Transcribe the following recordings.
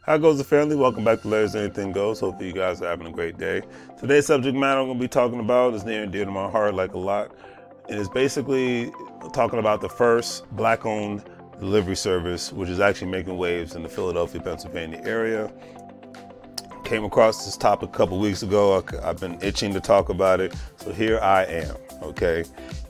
How goes the family? Welcome back to Larry's Anything Goes. Hopefully you guys are having a great day. Today's subject matter I'm going to be talking about is near and dear to my heart like a lot. And it's basically talking about the first black-owned delivery service, which is actually making waves in the Philadelphia, Pennsylvania area. Came across this topic a couple weeks ago. I've been itching to talk about it, so here I am. Okay,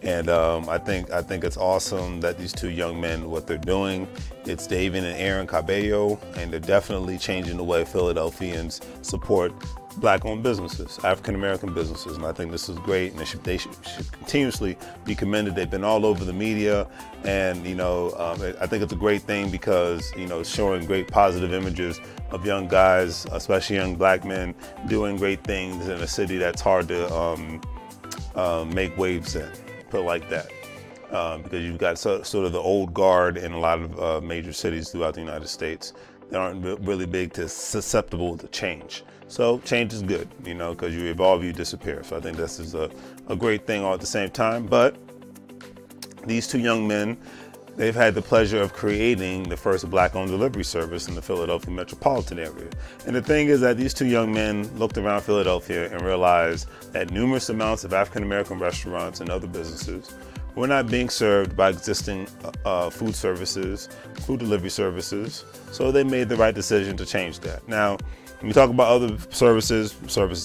and I think it's awesome that these two young men, what they're doing. It's David and Aaron Cabello, and they're definitely changing the way Philadelphians support Black-owned businesses, African-American businesses, and I think this is great, and they should continuously be commended. They've been all over the media, and I think it's a great thing because it's showing great positive images of young guys, especially young black men, doing great things in a city that's hard to make waves in, put it like that. Because you've got sort of the old guard in a lot of major cities throughout the United States that aren't really big to susceptible to change. So change is good, because you evolve, you disappear. So I think this is a great thing all at the same time. But these two young men, they've had the pleasure of creating the first black-owned delivery service in the Philadelphia metropolitan area. And the thing is that these two young men looked around Philadelphia and realized that numerous amounts of African-American restaurants and other businesses were not being served by existing food delivery services. So they made the right decision to change that. Now, when we talk about other services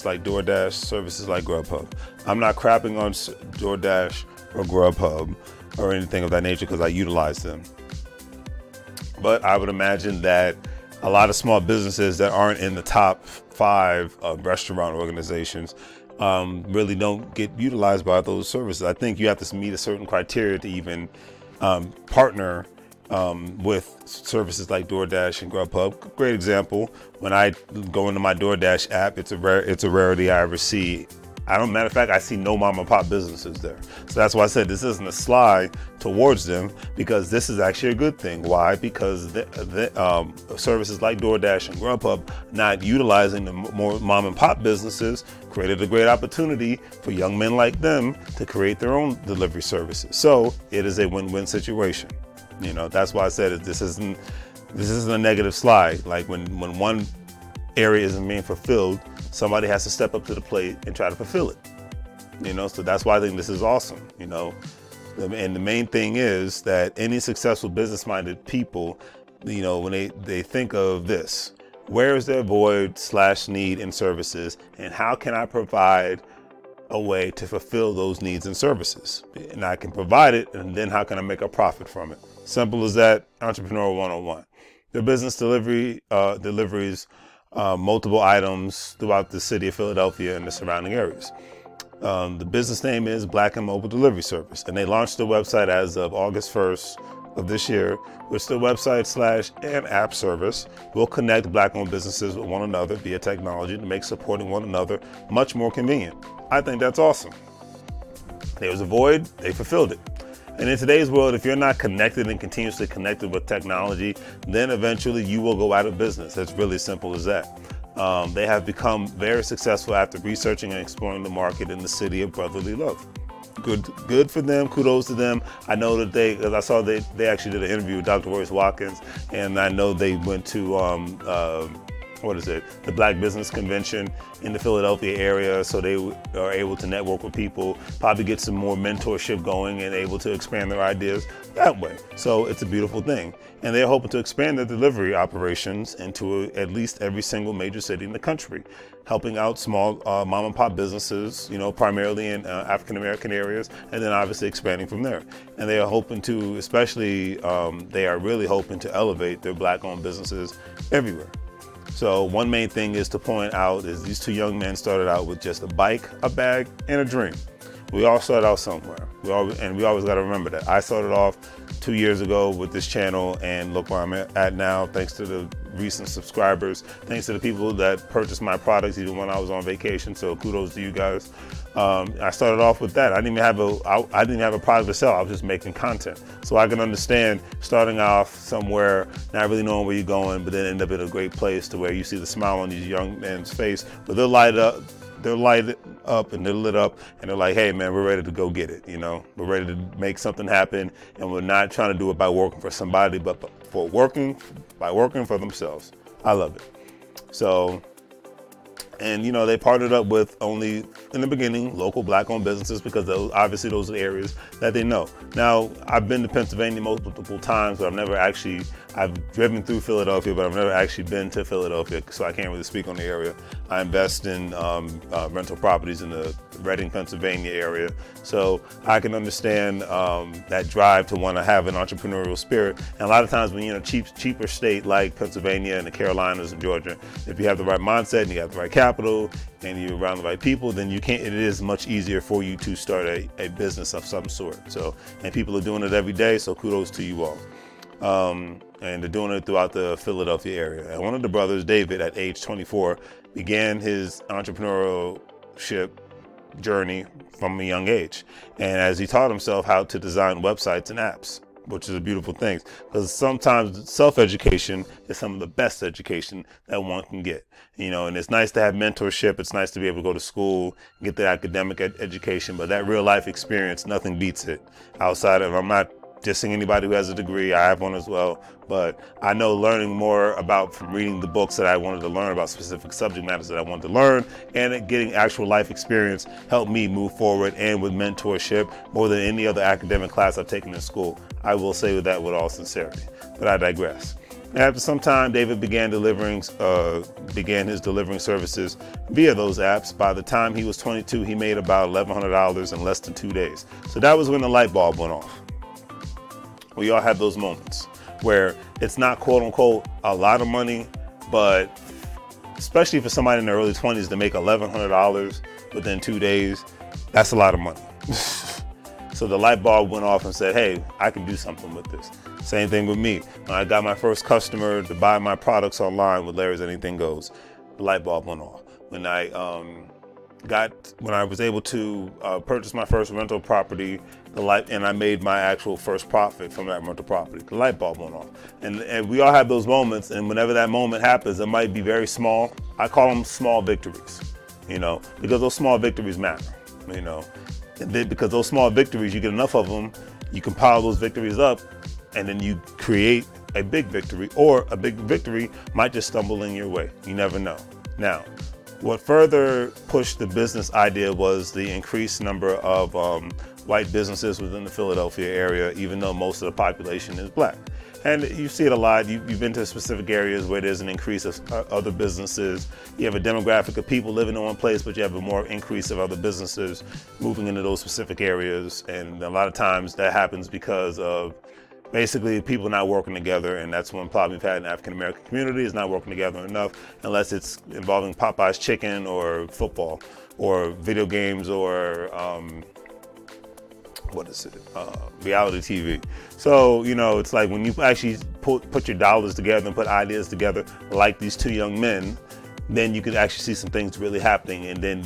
like DoorDash, services like Grubhub, I'm not crapping on DoorDash or Grubhub or anything of that nature because I utilize them. But I would imagine that a lot of small businesses that aren't in the top 5 of restaurant organizations really don't get utilized by those services. I think you have to meet a certain criteria to even partner with services like DoorDash and Grubhub. Great example, when I go into my DoorDash app, it's a rarity I ever see. Matter of fact, I see no mom and pop businesses there. So that's why I said this isn't a slide towards them, because this is actually a good thing. Why? Because the services like DoorDash and Grubhub not utilizing the more mom and pop businesses created a great opportunity for young men like them to create their own delivery services. So it is a win-win situation. That's why I said this isn't a negative slide. Like when one area isn't being fulfilled, somebody has to step up to the plate and try to fulfill it. So that's why I think this is awesome. And the main thing is that any successful business-minded people, when they think of this, where is their void/need in services, and how can I provide a way to fulfill those needs and services? And I can provide it, and then how can I make a profit from it? Simple as that. Entrepreneur 101. The business deliveries multiple items throughout the city of Philadelphia and the surrounding areas. The business name is Black and Mobile Delivery Service, and they launched their website as of August 1st of this year, which the website / and app service will connect Black-owned businesses with one another via technology to make supporting one another much more convenient. I think that's awesome. There was a void, they fulfilled it. And in today's world, if you're not connected and continuously connected with technology, then eventually you will go out of business. It's really simple as that. They have become very successful after researching and exploring the market in the city of brotherly love. Good for them. Kudos to them. I know that because I saw they actually did an interview with Dr. Royce Watkins, and I know they went to the Black Business Convention in the Philadelphia area, so they are able to network with people, probably get some more mentorship going and able to expand their ideas that way. So it's a beautiful thing. And they're hoping to expand their delivery operations into at least every single major city in the country, helping out small mom and pop businesses, primarily in African American areas, and then obviously expanding from there. And they are hoping to, they are really hoping to elevate their Black-owned businesses everywhere. So one main thing is to point out is these two young men started out with just a bike, a bag, and a dream. We all started out somewhere. We always got to remember that. I started off 2 years ago with this channel, and look where I'm at now, thanks to the recent subscribers, thanks to the people that purchased my products even when I was on vacation. So kudos to you guys. I started off with that. I didn't even have a product to sell. I was just making content. So I can understand starting off somewhere, not really knowing where you're going, but then end up in a great place to where you see the smile on these young men's face, but they're lighted up and they're lit up and they're like, hey man, we're ready to go get it. We're ready to make something happen, and we're not trying to do it by working for somebody, but by working for themselves. I love it. So, and they partnered up with only, in the beginning, local black-owned businesses because those are the areas that they know. Now, I've been to Pennsylvania multiple times, but I've driven through Philadelphia, but I've never actually been to Philadelphia, so I can't really speak on the area. I invest in rental properties in the Reading, Pennsylvania area, so I can understand that drive to want to have an entrepreneurial spirit. And a lot of times when you're in a cheaper state like Pennsylvania and the Carolinas and Georgia, if you have the right mindset and you have the right capital and you're around the right people, then it is much easier for you to start a business of some sort. So, and people are doing it every day, so kudos to you all. And they're doing it throughout the Philadelphia area. And one of the brothers, David, at age 24, began his entrepreneurship journey from a young age. And as he taught himself how to design websites and apps, which is a beautiful thing, because sometimes self-education is some of the best education that one can get. And it's nice to have mentorship. It's nice to be able to go to school, get the academic education, but that real life experience, nothing beats it. Outside of, I'm not dissing anybody who has a degree, I have one as well, but I know learning more from reading the books that I wanted to learn about specific subject matters that I wanted to learn, and getting actual life experience helped me move forward, and with mentorship more than any other academic class I've taken in school. I will say that with all sincerity, but I digress. After some time, David began his delivering services via those apps. By the time he was 22, he made about $1,100 in less than 2 days. So that was when the light bulb went off. We all have those moments where it's not quote unquote a lot of money, but especially for somebody in their early 20s to make $1,100 within 2 days, that's a lot of money. So the light bulb went off and said, hey, I can do something with this. Same thing with me. When I got my first customer to buy my products online with Larry's Anything Goes, the light bulb went off. When I was able to purchase my first rental property, and I made my actual first profit from that rental property, the light bulb went off. And we all have those moments, and whenever that moment happens, it might be very small. I call them small victories, because those small victories matter, And then because those small victories, you get enough of them, you compile those victories up, and then you create a big victory, or a big victory might just stumble in your way. You never know. Now, what further pushed the business idea was the increased number of white businesses within the Philadelphia area, even though most of the population is black. And you see it a lot. You've been to specific areas where there's an increase of other businesses. You have a demographic of people living in one place, but you have a more increase of other businesses moving into those specific areas. And a lot of times that happens because of basically people not working together, and that's one problem we've had in the African American community, is not working together enough, unless it's involving Popeye's chicken or football or video games or reality TV. So, it's like when you actually put your dollars together and put ideas together like these two young men, then you can actually see some things really happening. And then,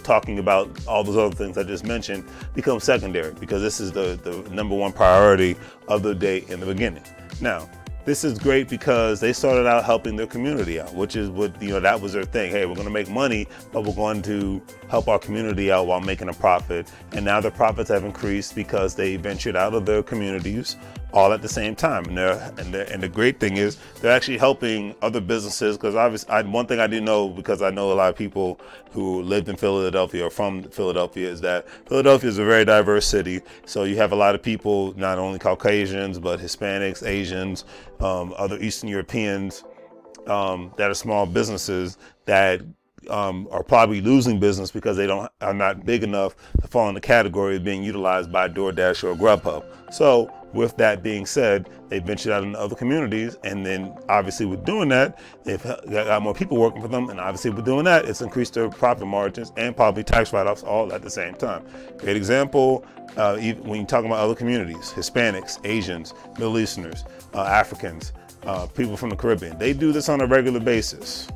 talking about all those other things I just mentioned becomes secondary, because this is the number one priority of the day in the beginning. Now, this is great because they started out helping their community out, which is what, that was their thing. Hey, we're going to make money, but we're going to help our community out while making a profit. And now their profits have increased because they ventured out of their communities all at the same time. And the great thing is they're actually helping other businesses, because obviously one thing I do know, because I know a lot of people who lived in Philadelphia or from Philadelphia, is that Philadelphia is a very diverse city. So you have a lot of people, not only Caucasians, but Hispanics, Asians, other Eastern Europeans, that are small businesses that are probably losing business because they are not big enough to fall in the category of being utilized by DoorDash or Grubhub. So with that being said, they ventured out into other communities, and then obviously with doing that, they've got more people working for them, and obviously with doing that, it's increased their profit margins and probably tax write-offs all at the same time. Great example, when you talk about other communities, Hispanics, Asians, Middle Easterners, Africans, people from the Caribbean, they do this on a regular basis,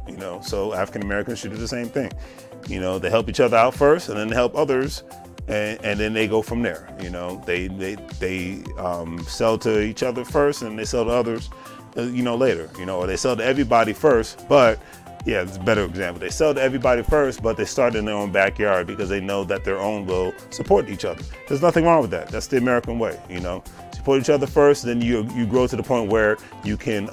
so African Americans should do the same thing. They help each other out first, and then they help others, and then they go from there. They sell to each other first, and they sell to others, later, or they sell to everybody first, but yeah, it's a better example. They sell to everybody first, but they start in their own backyard because they know that their own will support each other. There's nothing wrong with that. That's the American way, Support each other first, then you grow to the point where you can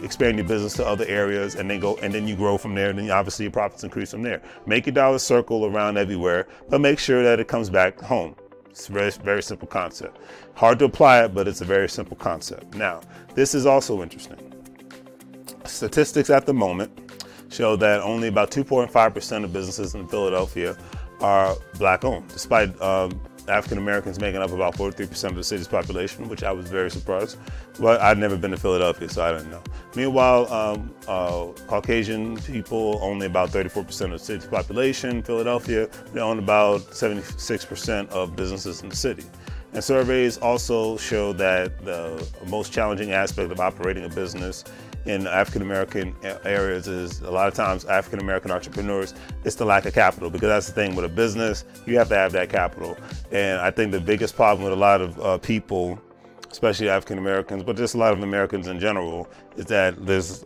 expand your business to other areas, and then you grow from there. And then obviously your profits increase from there. Make your dollar circle around everywhere, but make sure that it comes back home. It's a very, very simple concept. Hard to apply it, but it's a very simple concept. Now, this is also interesting. Statistics at the moment show that only about 2.5% of businesses in Philadelphia are Black owned, despite African Americans making up about 43% of the city's population, which I was very surprised. But I'd never been to Philadelphia, so I didn't know. Meanwhile, Caucasian people, only about 34% of the city's population. Philadelphia, they own about 76% of businesses in the city. And surveys also show that the most challenging aspect of operating a business in African American areas is a lot of times African American entrepreneurs, it's the lack of capital, because that's the thing with a business, you have to have that capital. And I think the biggest problem with a lot of people, especially African Americans, but just a lot of Americans in general, is that there's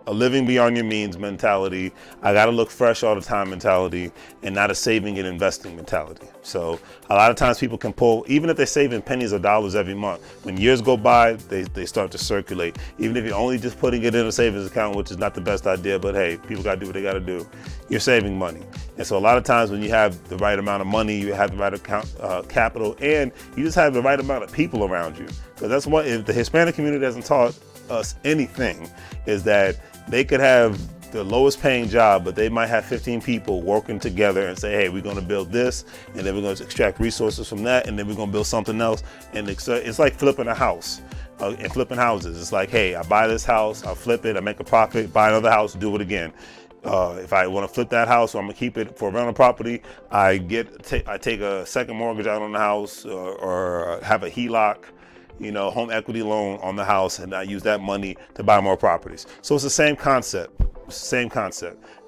a living beyond your means mentality, I gotta look fresh all the time mentality, and not a saving and investing mentality. So a lot of times people can pull, even if they're saving pennies or dollars every month, when years go by, they start to circulate. Even if you're only just putting it in a savings account, which is not the best idea, but hey, people gotta do what they gotta do, you're saving money. And so a lot of times when you have the right amount of money, you have the right account, capital, and you just have the right amount of people around you. Because that's what, if the Hispanic community hasn't taught us anything, is that they could have the lowest paying job, but they might have 15 people working together and say, hey, we're going to build this, and then we're going to extract resources from that, and then we're going to build something else. And it's like flipping a house and flipping houses. It's like, hey, I buy this house, I'll flip it, I make a profit, buy another house, do it again. If I want to flip that house, or I'm gonna keep it for rental property, I take a second mortgage out on the house, or have a HELOC, home equity loan on the house, and I use that money to buy more properties. So it's the same concept,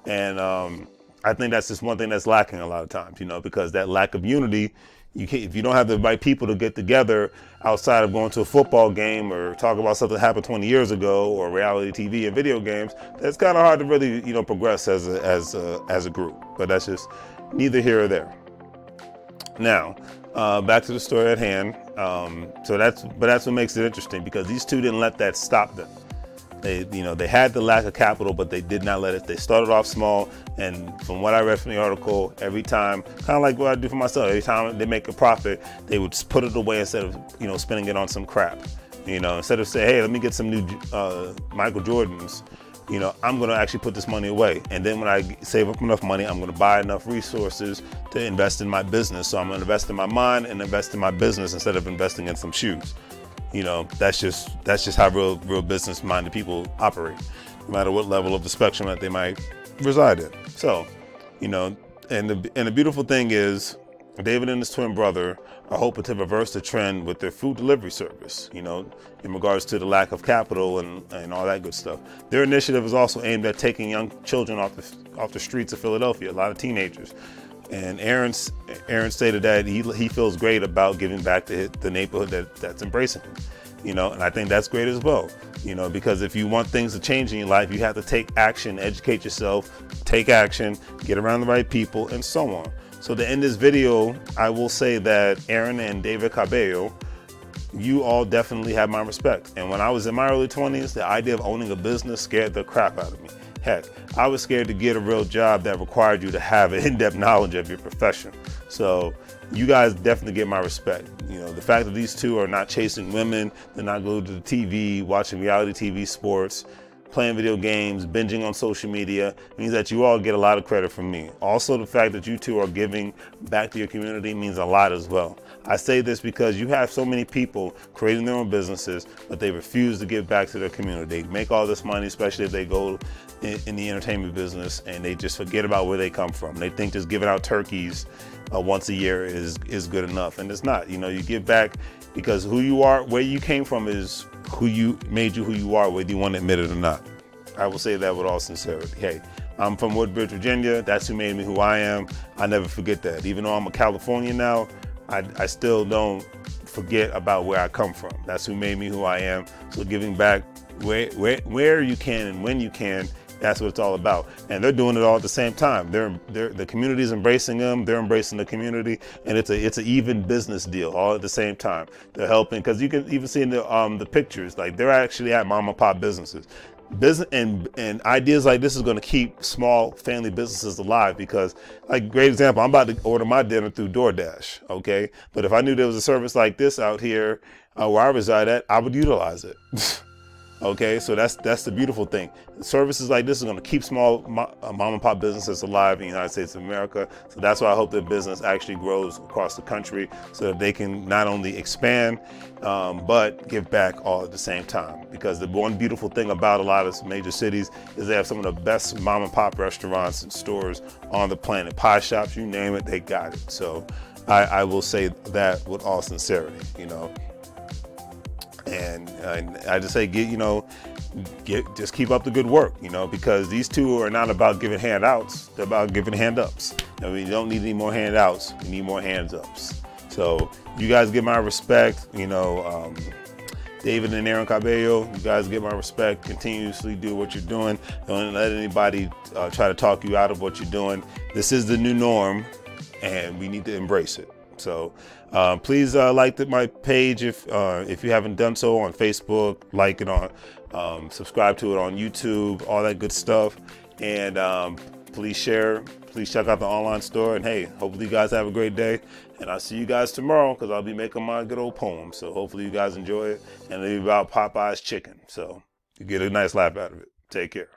And I think that's just one thing that's lacking a lot of times, because that lack of unity, if you don't have the right people to get together outside of going to a football game or talk about something that happened 20 years ago, or reality TV and video games, that's kind of hard to really, progress as a group. But that's just neither here or there. Now, back to the story at hand. So that's what makes it interesting, because these two didn't let that stop them. They had the lack of capital, but they did not let it. They started off small, and from what I read from the article, every time, kind of like what I do for myself, every time they make a profit, they would just put it away instead of, spending it on some crap. Instead of saying, hey, let me get some new Michael Jordans, I'm going to actually put this money away. And then when I save up enough money, I'm going to buy enough resources to invest in my business. So I'm going to invest in my mind and invest in my business instead of investing in some shoes. That's just how real business-minded people operate, no matter what level of the spectrum that they might reside in. So, and the beautiful thing is, David and his twin brother are hoping to reverse the trend with their food delivery service, in regards to the lack of capital and all that good stuff. Their initiative is also aimed at taking young children off the streets of Philadelphia, a lot of teenagers. And Aaron stated that he feels great about giving back to the neighborhood that's embracing him, and I think that's great as well, because if you want things to change in your life, you have to take action, educate yourself, take action, get around the right people, and so on. So to end this video, I will say that Aaron and David Cabello, you all definitely have my respect. And when I was in my early 20s, the idea of owning a business scared the crap out of me. Heck, I was scared to get a real job that required you to have an in-depth knowledge of your profession. So you guys definitely get my respect. The fact that these two are not chasing women, they're not glued to the TV, watching reality TV, sports, playing video games, binging on social media, means that you all get a lot of credit from me. Also, the fact that you two are giving back to your community means a lot as well. I say this because you have so many people creating their own businesses, but they refuse to give back to their community. They make all this money, especially if they go in the entertainment business, and they just forget about where they come from. They think just giving out turkeys once a year is good enough, and it's not. You give back because who you are, where you came from, is who made you who you are, whether you want to admit it or not. I will say that with all sincerity. Hey, I'm from Woodbridge, Virginia. That's who made me who I am. I never forget that. Even though I'm a Californian now, I still don't forget about where I come from. That's who made me who I am. So giving back where you can and when you can That's what it's all about. And they're doing it all at the same time. The community's embracing them. They're embracing the community, and it's an even business deal all at the same time. They're helping, because you can even see in the pictures, like they're actually at mom and pop businesses. Business and ideas like this is going to keep small family businesses alive, because, like, great example, I'm about to order my dinner through DoorDash, okay? But if I knew there was a service like this out here where I reside at, I would utilize it. Okay, so that's the beautiful thing. Services like this is going to keep small mom and pop businesses alive in the United States of America. So that's why I hope their business actually grows across the country, so that they can not only expand, but give back all at the same time. Because the one beautiful thing about a lot of major cities is they have some of the best mom and pop restaurants and stores on the planet. Pie shops, you name it, they got it. So I will say that with all sincerity, you know. And I just say, just keep up the good work, you know, because these two are not about giving handouts. They're about giving hand-ups. I mean, you don't need any more handouts. You need more hands-ups. So you guys get my respect, you know. David and Aaron Cabello, you guys get my respect. Continuously do what you're doing. Don't let anybody try to talk you out of what you're doing. This is the new norm, and we need to embrace it. So please like my page if you haven't done so, on Facebook. Like it on, subscribe to it on YouTube, all that good stuff. And please share. Please check out the online store. And hey, hopefully you guys have a great day. And I'll see you guys tomorrow, because I'll be making my good old poem. So hopefully you guys enjoy it. And it'll be about Popeye's chicken. So you get a nice laugh out of it. Take care.